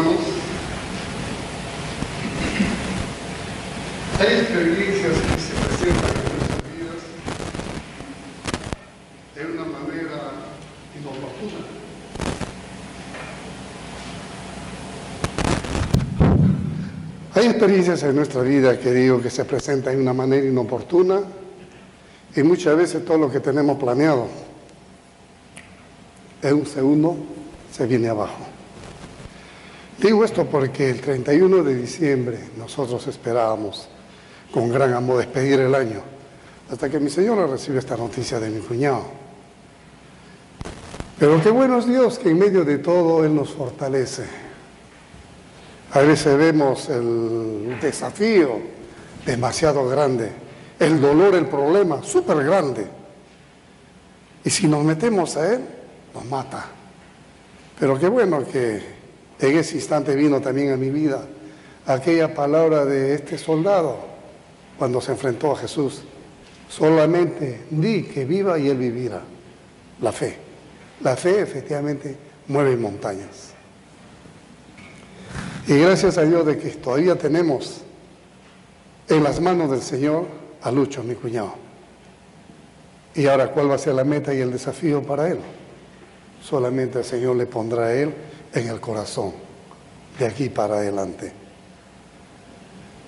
hermanos, hay experiencias que se presentan en nuestras vidas de una manera inoportuna. Hay experiencias en nuestra vida que digo que se presentan de una manera inoportuna y muchas veces todo lo que tenemos planeado en un segundo se viene abajo. Digo esto porque el 31 de diciembre nosotros esperábamos con gran amor despedir el año, hasta que mi señora recibe esta noticia de mi cuñado. Pero qué bueno es Dios que en medio de todo Él nos fortalece. A veces vemos el desafío demasiado grande, el dolor, el problema súper grande. Y si nos metemos a Él, nos mata. Pero qué bueno que en ese instante vino también a mi vida aquella palabra de este soldado cuando se enfrentó a Jesús. Solamente di que viva y Él vivirá. La fe. La fe efectivamente mueve montañas. Y gracias a Dios de que todavía tenemos en las manos del Señor a Lucho, mi cuñado. Y ahora, ¿cuál va a ser la meta y el desafío para él? Solamente el Señor le pondrá a él en el corazón, de aquí para adelante.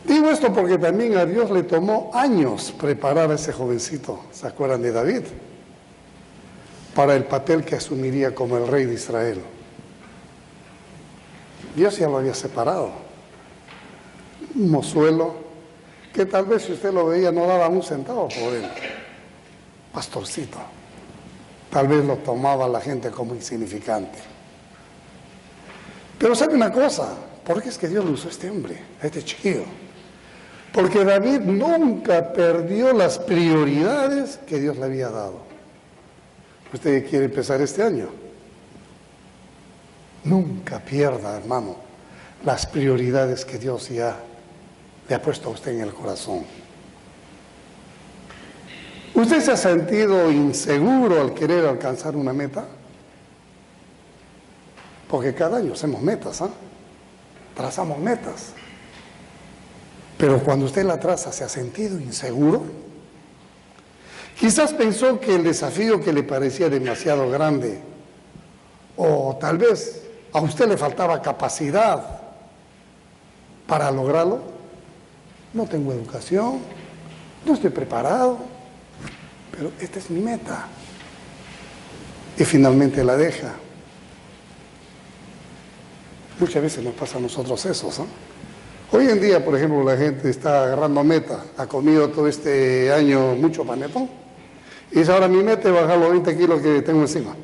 Digo esto porque también a Dios le tomó años preparar a ese jovencito, ¿se acuerdan de David? Para el papel que asumiría como el rey de Israel. Dios ya lo había separado. Un mozuelo que tal vez si usted lo veía no daba un centavo por él. Pastorcito. Tal vez lo tomaba la gente como insignificante. Pero ¿sabe una cosa? ¿Por qué es que Dios lo usó a este hombre, a este chiquillo? Porque David nunca perdió las prioridades que Dios le había dado. ¿Usted quiere empezar este año? Nunca pierda, hermano, las prioridades que Dios ya le ha puesto a usted en el corazón. ¿Usted se ha sentido inseguro al querer alcanzar una meta? Porque cada año hacemos metas, ¿ah? Trazamos metas. Pero cuando usted la traza, ¿se ha sentido inseguro? Quizás pensó que el desafío que le parecía demasiado grande, o tal vez a usted le faltaba capacidad para lograrlo. No tengo educación, no estoy preparado, pero esta es mi meta. Y finalmente la deja. Muchas veces nos pasa a nosotros eso, ¿no? Hoy en día, por ejemplo, la gente está agarrando meta, ha comido todo este año mucho panetón, y dice, ahora mi meta es bajar los 20 kilos que tengo encima.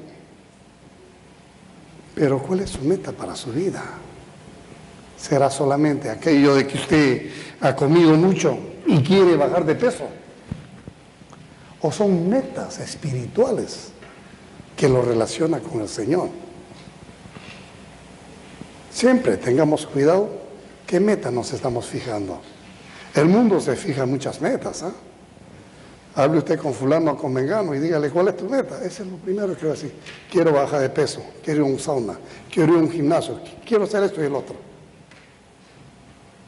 Pero ¿cuál es su meta para su vida? ¿Será solamente aquello de que usted ha comido mucho y quiere bajar de peso? ¿O son metas espirituales que lo relacionan con el Señor? Siempre tengamos cuidado qué meta nos estamos fijando. El mundo se fija muchas metas, ¿eh? Hable usted con fulano o con mengano y dígale, ¿cuál es tu meta? Ese es lo primero que va a decir. Quiero bajar de peso, quiero ir a un sauna, quiero ir a un gimnasio, quiero hacer esto y el otro.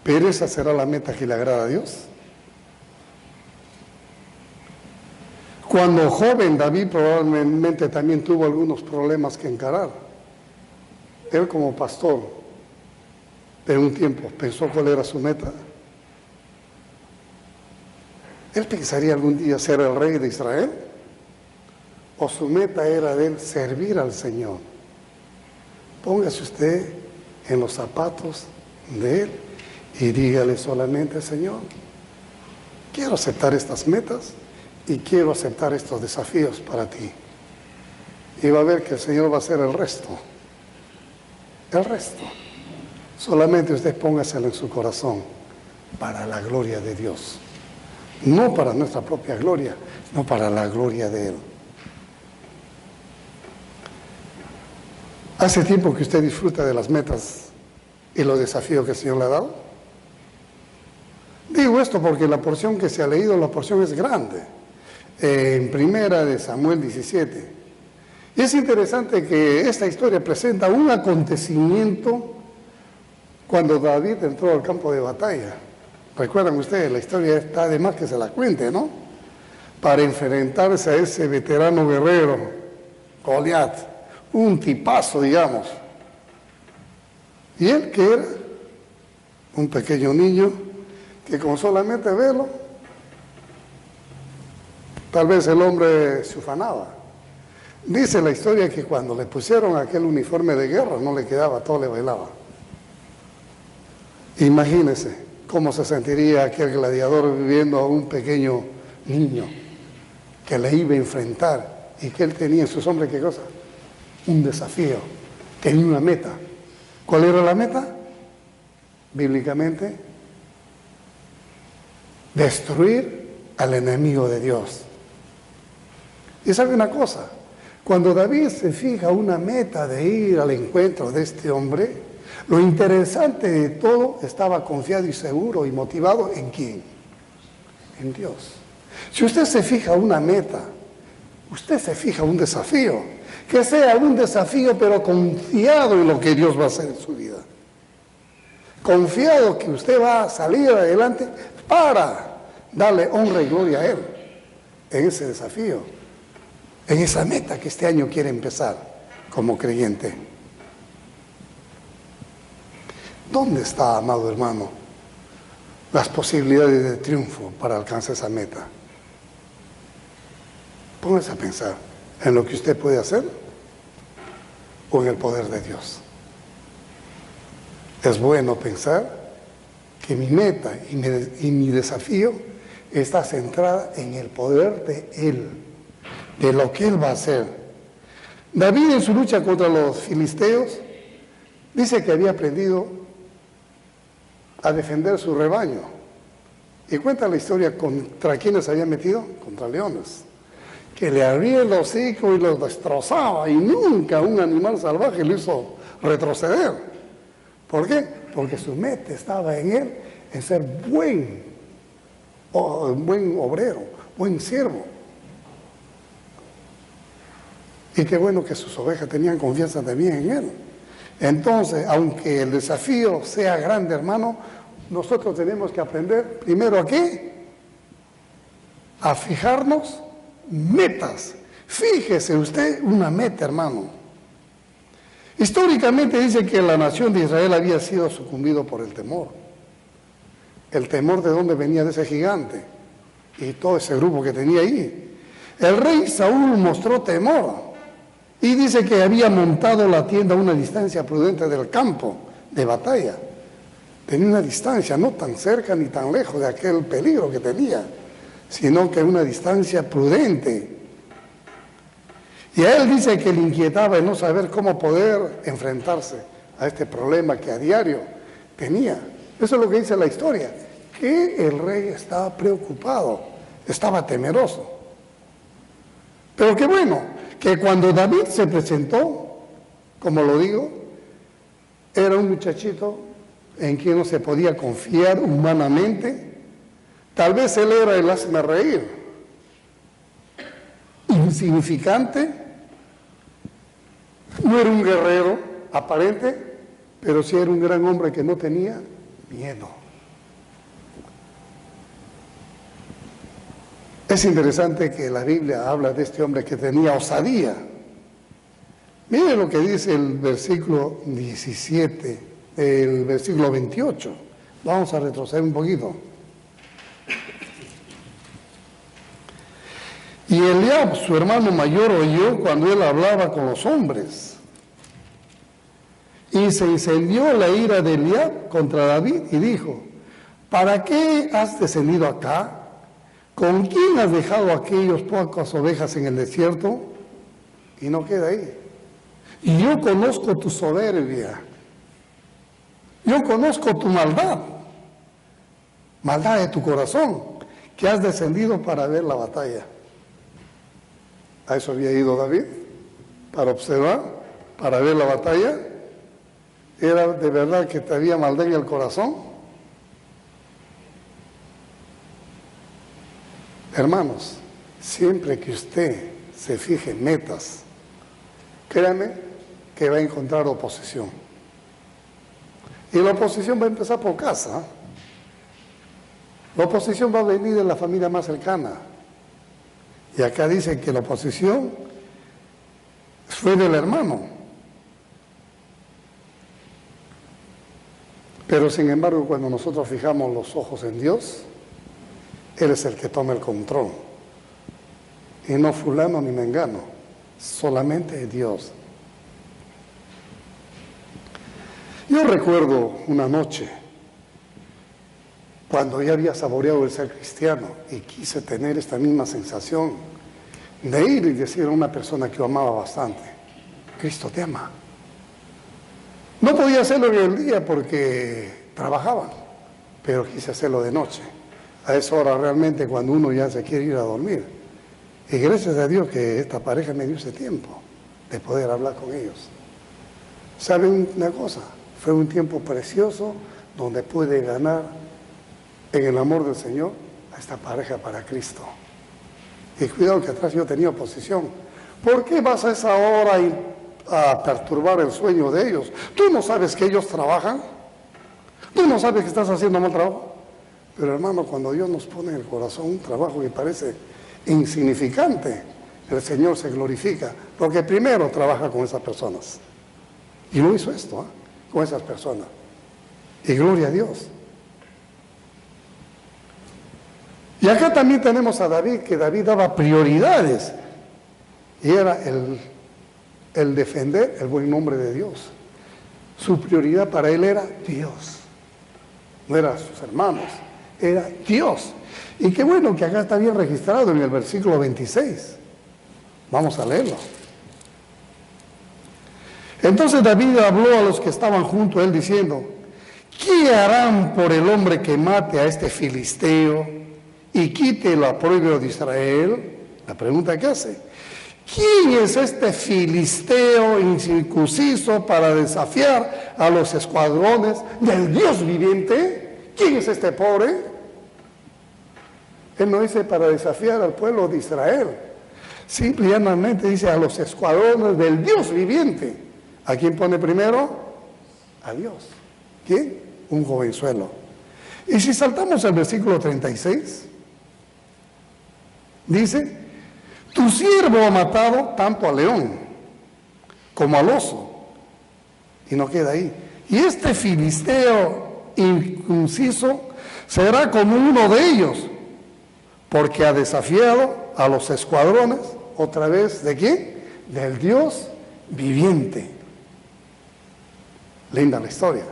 ¿Pero esa será la meta que le agrada a Dios? Cuando joven, David probablemente también tuvo algunos problemas que encarar. Él como pastor de un tiempo pensó cuál era su meta. ¿Él pensaría algún día ser el rey de Israel? ¿O su meta era de él servir al Señor? Póngase usted en los zapatos de él y dígale solamente, Señor, quiero aceptar estas metas y quiero aceptar estos desafíos para ti. Y va a ver que el Señor va a hacer el resto. El resto. Solamente usted póngaselo en su corazón para la gloria de Dios. No para nuestra propia gloria, no para la gloria de Él. ¿Hace tiempo que usted disfruta de las metas y los desafíos que el Señor le ha dado? Digo esto porque la porción que se ha leído, la porción es grande. En primera de Samuel 17. Y es interesante que esta historia presenta un acontecimiento cuando David entró al campo de batalla. Recuerdan ustedes, la historia está de más que se la cuente, ¿no? Para enfrentarse a ese veterano guerrero, Goliat, un tipazo, digamos. Y él, que era un pequeño niño, que con solamente verlo, tal vez el hombre se ufanaba. Dice la historia que cuando le pusieron aquel uniforme de guerra, no le quedaba, todo le bailaba. Imagínense cómo se sentiría aquel gladiador viviendo a un pequeño niño que le iba a enfrentar y que él tenía en sus hombres, ¿qué cosa? Un desafío, tenía una meta. ¿Cuál era la meta? Bíblicamente, destruir al enemigo de Dios. Y sabe una cosa, cuando David se fija una meta de ir al encuentro de este hombre, lo interesante de todo, estaba confiado y seguro y motivado ¿en quién? En Dios. Si usted se fija una meta, usted se fija un desafío, que sea un desafío pero confiado en lo que Dios va a hacer en su vida. Confiado que usted va a salir adelante para darle honra y gloria a Él en ese desafío, en esa meta que este año quiere empezar como creyente. ¿Dónde está, amado hermano, las posibilidades de triunfo para alcanzar esa meta? Póngase a pensar en lo que usted puede hacer o en el poder de Dios. Es bueno pensar que mi meta y mi desafío está centrada en el poder de Él, de lo que Él va a hacer. David, en su lucha contra los filisteos, dice que había aprendido a defender su rebaño. Y cuenta la historia contra quienes había metido, contra leones, que le abría el hocico y los destrozaba, y nunca un animal salvaje lo hizo retroceder. ¿Por qué? Porque su meta estaba en él, en ser buen obrero, buen siervo. Y qué bueno que sus ovejas tenían confianza también en él. Entonces, aunque el desafío sea grande, hermano, nosotros tenemos que aprender primero ¿a qué? A fijarnos metas. Fíjese usted una meta, hermano. Históricamente dice que la nación de Israel había sido sucumbido por el temor. El temor de dónde venía de ese gigante y todo ese grupo que tenía ahí. El rey Saúl mostró temor. Y dice que había montado la tienda a una distancia prudente del campo de batalla. Tenía una distancia, no tan cerca ni tan lejos de aquel peligro que tenía, sino que una distancia prudente. Y a él dice que le inquietaba el no saber cómo poder enfrentarse a este problema que a diario tenía. Eso es lo que dice la historia, que el rey estaba preocupado, estaba temeroso. Pero qué bueno, que cuando David se presentó, como lo digo, era un muchachito en quien no se podía confiar humanamente. Tal vez él era el hazme reír, insignificante, no era un guerrero aparente, pero sí era un gran hombre que no tenía miedo. Es interesante que la Biblia habla de este hombre que tenía osadía. Mire lo que dice el versículo 17, el versículo 28. Vamos a retroceder un poquito. Y Eliab, su hermano mayor, oyó cuando él hablaba con los hombres. Y se encendió la ira de Eliab contra David y dijo: ¿para qué has descendido acá? ¿Con quién has dejado aquellas pocas ovejas en el desierto? Y no queda ahí. Y yo conozco tu soberbia. Yo conozco tu maldad. Maldad de tu corazón, que has descendido para ver la batalla. A eso había ido David, para observar, para ver la batalla. ¿Era de verdad que te había maldad en el corazón? Hermanos, siempre que usted se fije en metas, créame que va a encontrar oposición. Y la oposición va a empezar por casa. La oposición va a venir de la familia más cercana. Y acá dicen que la oposición fue del hermano. Pero sin embargo, cuando nosotros fijamos los ojos en Dios, Él es el que toma el control. Y no fulano ni mengano, solamente Dios. Yo recuerdo una noche, cuando ya había saboreado el ser cristiano y quise tener esta misma sensación de ir y decir a una persona que yo amaba bastante, Cristo te ama. No podía hacerlo en el día porque trabajaba, pero quise hacerlo de noche. A esa hora realmente cuando uno ya se quiere ir a dormir. Y gracias a Dios que esta pareja me dio ese tiempo de poder hablar con ellos. ¿Saben una cosa? Fue un tiempo precioso donde pude ganar en el amor del Señor a esta pareja para Cristo. Y cuidado que atrás yo tenía oposición. ¿Por qué vas a esa hora a perturbar el sueño de ellos? ¿Tú no sabes que ellos trabajan? ¿Tú no sabes que estás haciendo mal trabajo? Pero hermano, cuando Dios nos pone en el corazón un trabajo que parece insignificante, el Señor se glorifica, porque primero trabaja con esas personas. Y no hizo esto, con esas personas. Y gloria a Dios. Y acá también tenemos a David, que David daba prioridades. Y era el defender el buen nombre de Dios. Su prioridad para él era Dios. No eran sus hermanos, era Dios. Y qué bueno que acá está bien registrado en el versículo 26. Vamos a leerlo. Entonces David habló a los que estaban junto a él diciendo, ¿qué harán por el hombre que mate a este filisteo y quite el oprobio de Israel? La pregunta que hace, ¿quién es este filisteo incircunciso para desafiar a los escuadrones del Dios viviente? ¿Quién es este pobre? Él no dice para desafiar al pueblo de Israel. Simple y llanamente dice a los escuadrones del Dios viviente. ¿A quién pone primero? A Dios. ¿Quién? Un jovenzuelo. Y si saltamos al versículo 36, dice, tu siervo ha matado tanto al león como al oso. Y no queda ahí. Y este filisteo incircunciso será como uno de ellos, porque ha desafiado a los escuadrones, otra vez, ¿de quién? Del Dios viviente. Linda la historia.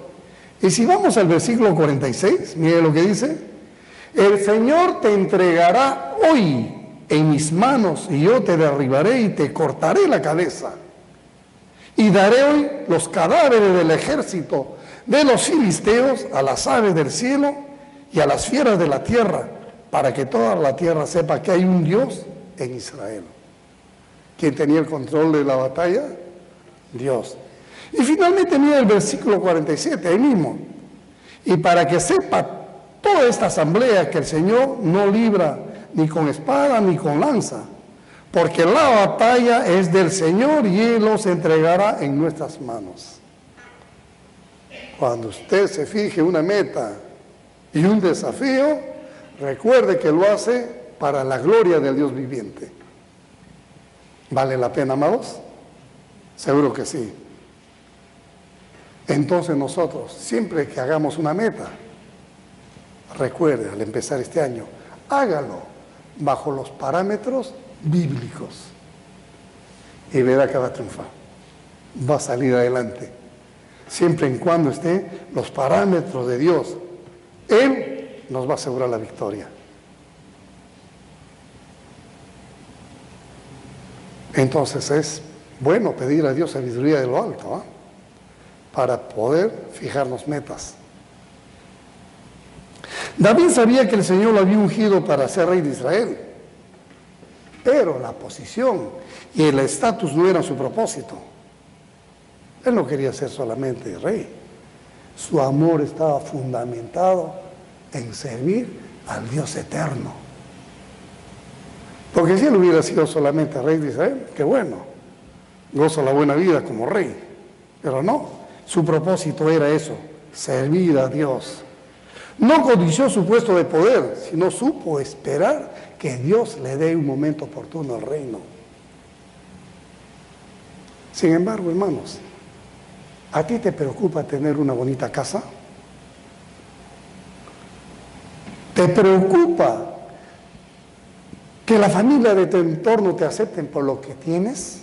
Y si vamos al versículo 46, mire lo que dice, el Señor te entregará hoy en mis manos y yo te derribaré y te cortaré la cabeza. Y daré hoy los cadáveres del ejército de los filisteos a las aves del cielo y a las fieras de la tierra, para que toda la tierra sepa que hay un Dios en Israel. ¿Quién tenía el control de la batalla? Dios. Y finalmente mira el versículo 47, ahí mismo. Y para que sepa toda esta asamblea que el Señor no libra ni con espada ni con lanza, porque la batalla es del Señor y Él los entregará en nuestras manos. Cuando usted se fije una meta y un desafío, recuerde que lo hace para la gloria del Dios viviente. ¿Vale la pena, amados? Seguro que sí. Entonces nosotros, siempre que hagamos una meta, recuerde al empezar este año, hágalo bajo los parámetros bíblicos y verá que va a triunfar, va a salir adelante, siempre y cuando estén los parámetros de Dios. Él nos va a asegurar la victoria. Entonces es bueno pedir a Dios sabiduría de lo alto, ¿eh? Para poder fijarnos metas. David sabía que el Señor lo había ungido para ser rey de Israel, pero la posición y el estatus no eran su propósito. Él no quería ser solamente rey. Su amor estaba fundamentado en servir al Dios eterno. Porque si él hubiera sido solamente rey de Israel, qué bueno, gozo la buena vida como rey, pero no. Su propósito era eso, servir a Dios. No codició su puesto de poder, sino supo esperar que Dios le dé un momento oportuno al reino. Sin embargo, hermanos, ¿a ti te preocupa tener una bonita casa? ¿Te preocupa que la familia de tu entorno te acepten por lo que tienes?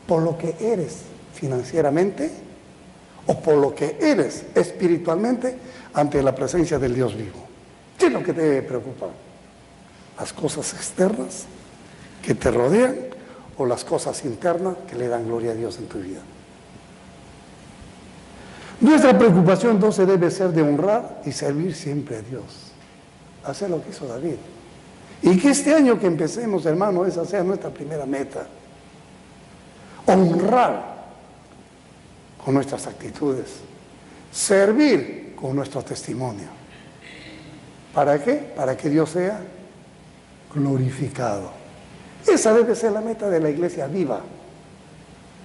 ¿Por lo que eres financieramente? ¿O por lo que eres espiritualmente ante la presencia del Dios vivo? ¿Qué es lo que te preocupa? ¿Las cosas externas que te rodean o las cosas internas que le dan gloria a Dios en tu vida? Nuestra preocupación entonces debe ser de honrar y servir siempre a Dios. Hacer lo que hizo David. Y que este año que empecemos, hermano, esa sea nuestra primera meta. Honrar con nuestras actitudes. Servir con nuestro testimonio. ¿Para qué? Para que Dios sea glorificado. Esa debe ser la meta de la iglesia viva,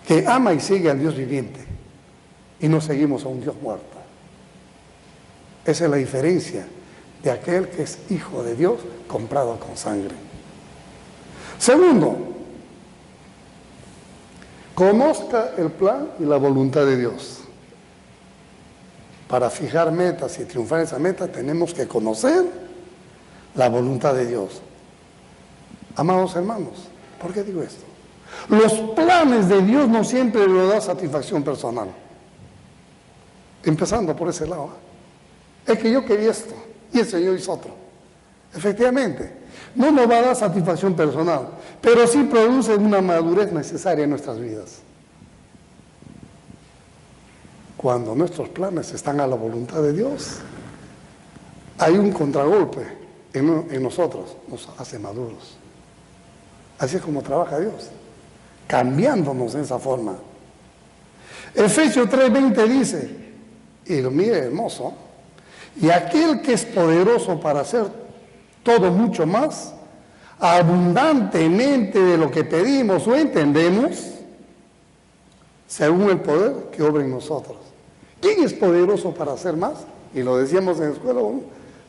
que ama y sigue al Dios viviente y no seguimos a un Dios muerto. Esa es la diferencia de aquel que es hijo de Dios comprado con sangre. Segundo, conozca el plan y la voluntad de Dios. Para fijar metas y triunfar en esa meta tenemos que conocer la voluntad de Dios. Amados hermanos, ¿por qué digo esto? Los planes de Dios no siempre nos dan satisfacción personal. Empezando por ese lado. Es que yo quería esto y el Señor hizo otro. Efectivamente, no nos va a dar satisfacción personal, pero sí produce una madurez necesaria en nuestras vidas. Cuando nuestros planes están a la voluntad de Dios, hay un contragolpe en nosotros, nos hace maduros. Así es como trabaja Dios, cambiándonos de esa forma. Efesios 3:20 dice, y lo mire hermoso, y aquel que es poderoso para hacer todo mucho más, abundantemente de lo que pedimos o entendemos, según el poder que obra en nosotros. ¿Quién es poderoso para hacer más? Y lo decíamos en la escuela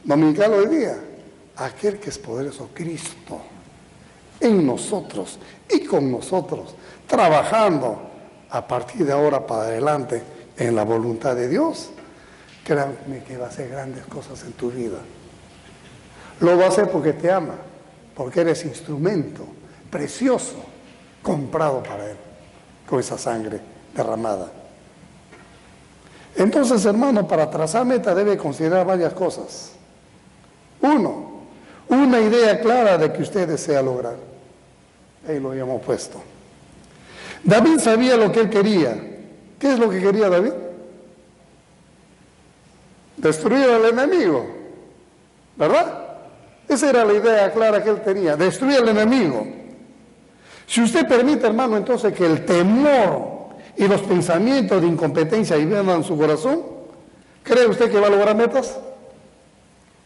dominical hoy día. Aquel que es poderoso, Cristo, en nosotros y con nosotros, trabajando a partir de ahora para adelante en la voluntad de Dios. Créanme que va a hacer grandes cosas en tu vida. Lo va a hacer porque te ama, porque eres instrumento precioso, comprado para Él, con esa sangre derramada. Entonces, hermano, para trazar meta debe considerar varias cosas. Uno, una idea clara de que usted desea lograr. Ahí lo habíamos puesto. David sabía lo que él quería. ¿Qué es lo que quería David? Destruir al enemigo, ¿verdad? Esa era la idea clara que él tenía, destruir al enemigo. Si usted permite, hermano, entonces que el temor y los pensamientos de incompetencia invadan su corazón, ¿cree usted que va a lograr metas?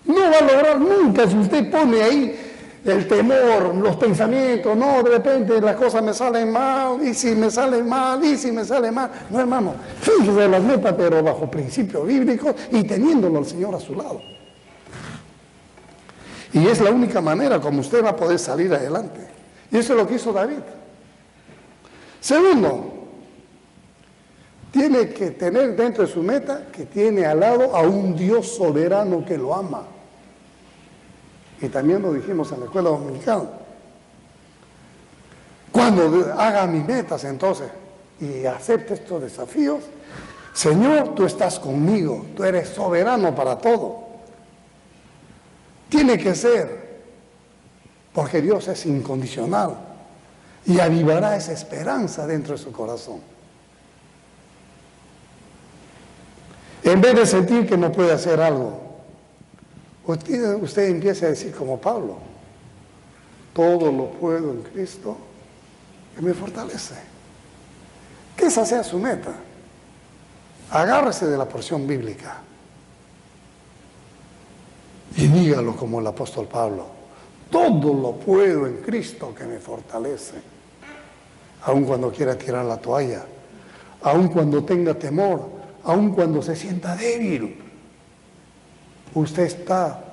No va a lograr nunca si usted pone ahí el temor, los pensamientos, no, de repente las cosas me salen mal, y si me salen mal, y si me sale mal. No, hermano, fíjese las metas, pero bajo principios bíblicos y teniéndolo al Señor a su lado. Y es la única manera como usted va a poder salir adelante. Y eso es lo que hizo David. Segundo, tiene que tener dentro de su meta que tiene al lado a un Dios soberano que lo ama. Y también lo dijimos en la escuela dominical. Cuando haga mis metas entonces y acepte estos desafíos, Señor, tú estás conmigo, tú eres soberano para todo. Tiene que ser, porque Dios es incondicional y avivará esa esperanza dentro de su corazón. En vez de sentir que no puede hacer algo, usted empieza a decir como Pablo, todo lo puedo en Cristo que me fortalece. Que esa sea su meta. Agárrese de la porción bíblica y dígalo como el apóstol Pablo, todo lo puedo en Cristo que me fortalece. Aun cuando quiera tirar la toalla, aun cuando tenga temor, aun cuando se sienta débil, usted está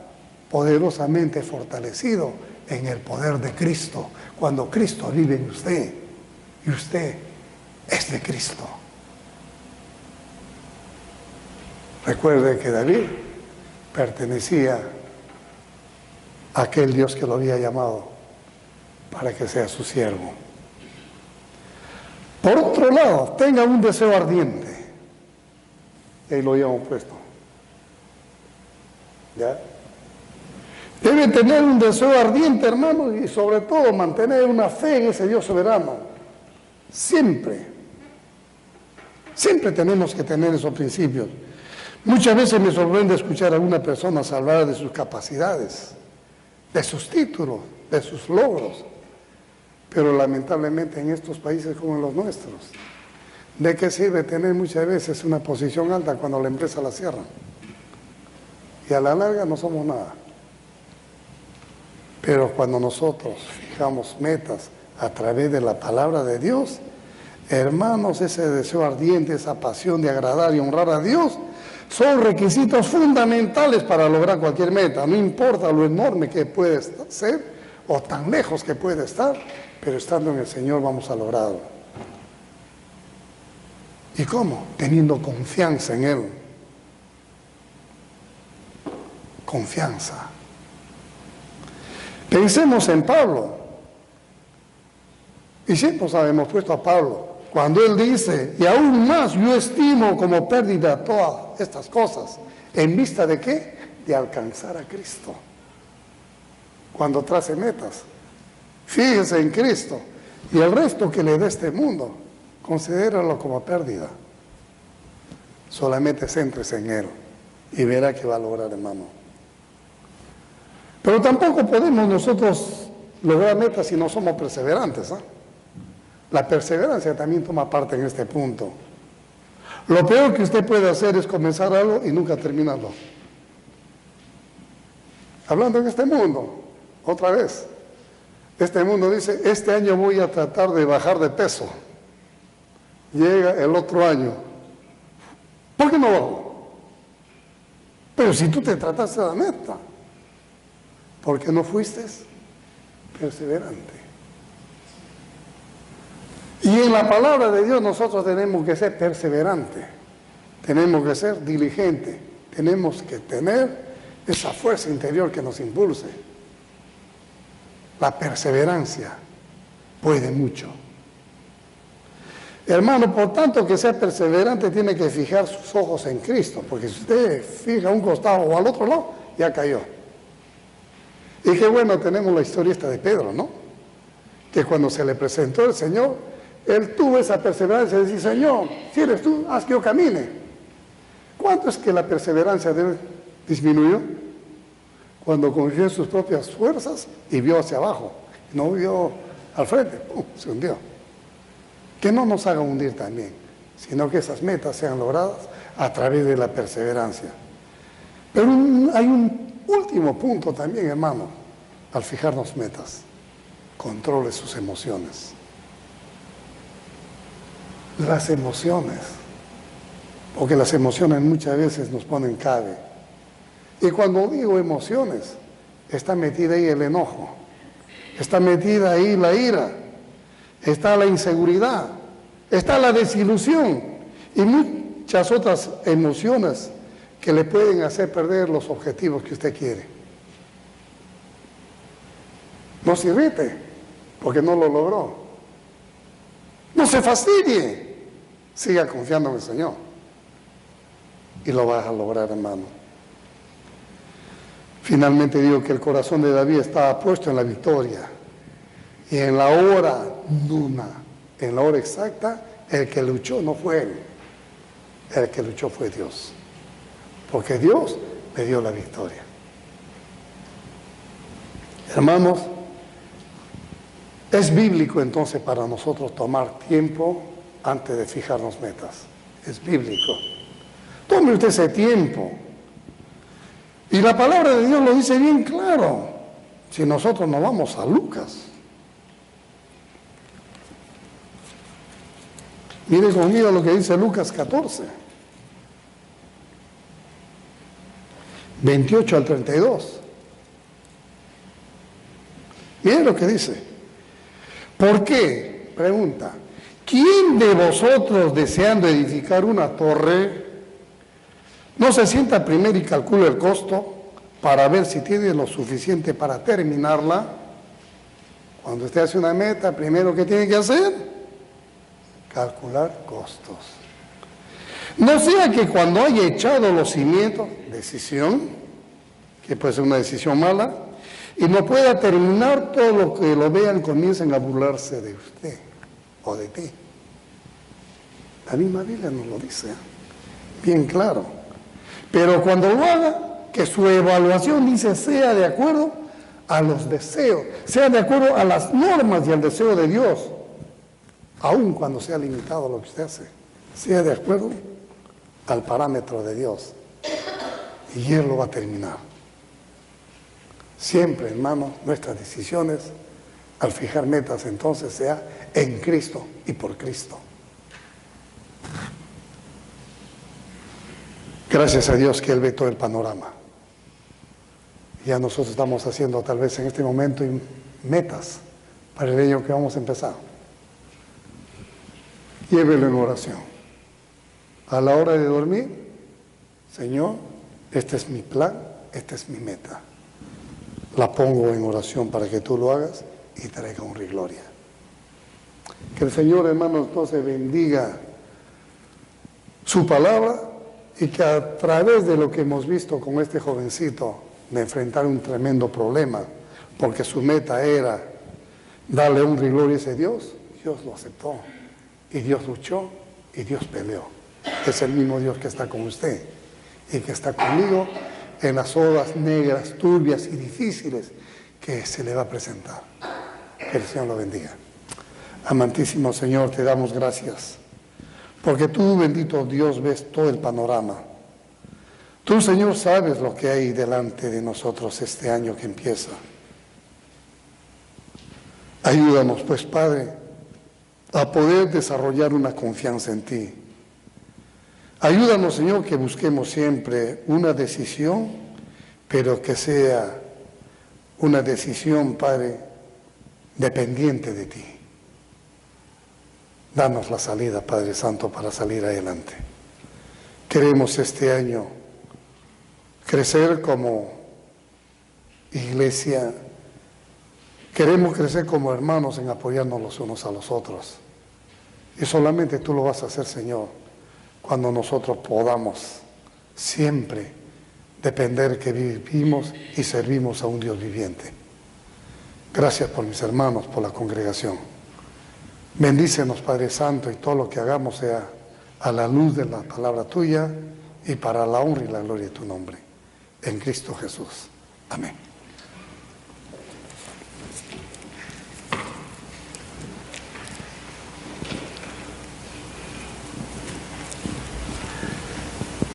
poderosamente fortalecido en el poder de Cristo, cuando Cristo vive en usted y usted es de Cristo. Recuerde que David pertenecía a aquel Dios que lo había llamado para que sea su siervo. Por otro lado, tenga un deseo ardiente. Ahí lo habíamos puesto. ¿Ya? Debe tener un deseo ardiente, hermano, y sobre todo mantener una fe en ese Dios soberano. Siempre tenemos que tener esos principios. Muchas veces me sorprende escuchar a una persona hablar de sus capacidades, de sus títulos, de sus logros, pero lamentablemente en estos países como en los nuestros, ¿de qué sirve tener muchas veces una posición alta cuando la empresa la cierran? Y a la larga no somos nada. Pero cuando nosotros fijamos metas a través de la palabra de Dios, hermanos, ese deseo ardiente, esa pasión de agradar y honrar a Dios, son requisitos fundamentales para lograr cualquier meta. No importa lo enorme que puede ser o tan lejos que puede estar, pero estando en el Señor vamos a lograrlo. ¿Y cómo? Teniendo confianza en Él. Confianza. Pensemos en Pablo. Y siempre nos hemos puesto a Pablo. Cuando él dice, y aún más yo estimo como pérdida todas estas cosas. ¿En vista de qué? De alcanzar a Cristo. Cuando trace metas, fíjese en Cristo. Y el resto que le dé este mundo, considéralo como pérdida. Solamente céntrese en Él y verá que va a lograr, hermano. Pero tampoco podemos nosotros lograr metas si no somos perseverantes, ¿eh? La perseverancia también toma parte en este punto. Lo peor que usted puede hacer es comenzar algo y nunca terminarlo. Hablando en este mundo, otra vez, este mundo dice, este año voy a tratar de bajar de peso. Llega el otro año. ¿Por qué no bajo? Pero si tú te trataste de la meta, ¿por qué no fuiste perseverante? Y en la palabra de Dios nosotros tenemos que ser perseverantes, tenemos que ser diligentes, tenemos que tener esa fuerza interior que nos impulse. La perseverancia puede mucho. Hermano, por tanto que sea perseverante tiene que fijar sus ojos en Cristo, porque si usted fija a un costado o al otro lado, ya cayó. Y qué bueno tenemos la historia esta de Pedro, ¿no? Que cuando se le presentó el Señor, él tuvo esa perseverancia de decir, Señor, si eres tú, haz que yo camine. ¿Cuánto es que la perseverancia de él disminuyó? Cuando confió en sus propias fuerzas y vio hacia abajo, no vio al frente, ¡pum!, se hundió. Que no nos haga hundir también, sino que esas metas sean logradas a través de la perseverancia. Pero hay un último punto también, hermano, al fijarnos metas. Controle sus emociones. Las emociones, porque las emociones muchas veces nos ponen cabe. Y cuando digo emociones, está metida ahí el enojo, está metida ahí la ira, está la inseguridad, está la desilusión y muchas otras emociones que le pueden hacer perder los objetivos que usted quiere. No se irrite porque no lo logró. No se fastidie. Siga confiando en el Señor. Y lo vas a lograr, hermano. Finalmente digo que el corazón de David estaba puesto en la victoria. Y en la hora nuna, en la hora exacta, el que luchó no fue él. El que luchó fue Dios. Porque Dios le dio la victoria. Hermanos, es bíblico entonces para nosotros tomar tiempo antes de fijarnos metas. Es bíblico. Tome usted ese tiempo. Y la palabra de Dios lo dice bien claro. Si nosotros nos vamos a Lucas. Mire conmigo lo que dice Lucas 14. 28 al 32. Miren lo que dice. ¿Por qué? Pregunta. ¿Quién de vosotros, deseando edificar una torre, no se sienta primero y calcula el costo para ver si tiene lo suficiente para terminarla? Cuando usted hace una meta, primero, ¿qué tiene que hacer? Calcular costos. No sea que cuando haya echado los cimientos, decisión, que puede ser una decisión mala, y no pueda terminar, todo lo que lo vean comiencen a burlarse de usted o de ti. La misma Biblia nos lo dice, bien claro. Pero cuando lo haga, que su evaluación, dice, sea de acuerdo a los deseos, sea de acuerdo a las normas y al deseo de Dios, aun cuando sea limitado lo que usted hace, sea de acuerdo al parámetro de Dios, y Él lo va a terminar. Siempre, hermanos, nuestras decisiones, al fijar metas, entonces sea en Cristo y por Cristo. Gracias a Dios que Él ve todo el panorama. Ya nosotros estamos haciendo tal vez en este momento metas para el año que vamos a empezar. Llévelo en oración. A la hora de dormir, Señor, este es mi plan, esta es mi meta. La pongo en oración para que tú lo hagas y traiga honra y gloria. Que el Señor, hermanos, entonces bendiga su palabra y que a través de lo que hemos visto con este jovencito de enfrentar un tremendo problema, porque su meta era darle honra y gloria a ese Dios, Dios lo aceptó y Dios luchó y Dios peleó. Es el mismo Dios que está con usted y que está conmigo en las horas negras, turbias y difíciles que se le va a presentar. Que el Señor lo bendiga. Amantísimo Señor, te damos gracias, porque tú, bendito Dios, ves todo el panorama. Tú, Señor, sabes lo que hay delante de nosotros este año que empieza. Ayúdanos, pues, Padre, a poder desarrollar una confianza en ti. Ayúdanos, Señor, que busquemos siempre una decisión, pero que sea una decisión, Padre, dependiente de ti. Danos la salida, Padre Santo, para salir adelante. Queremos este año crecer como iglesia, queremos crecer como hermanos en apoyarnos los unos a los otros. Y solamente tú lo vas a hacer, Señor, cuando nosotros podamos siempre depender que vivimos y servimos a un Dios viviente. Gracias por mis hermanos, por la congregación. Bendícenos, Padre Santo, y todo lo que hagamos sea a la luz de la palabra tuya y para la honra y la gloria de tu nombre. En Cristo Jesús. Amén.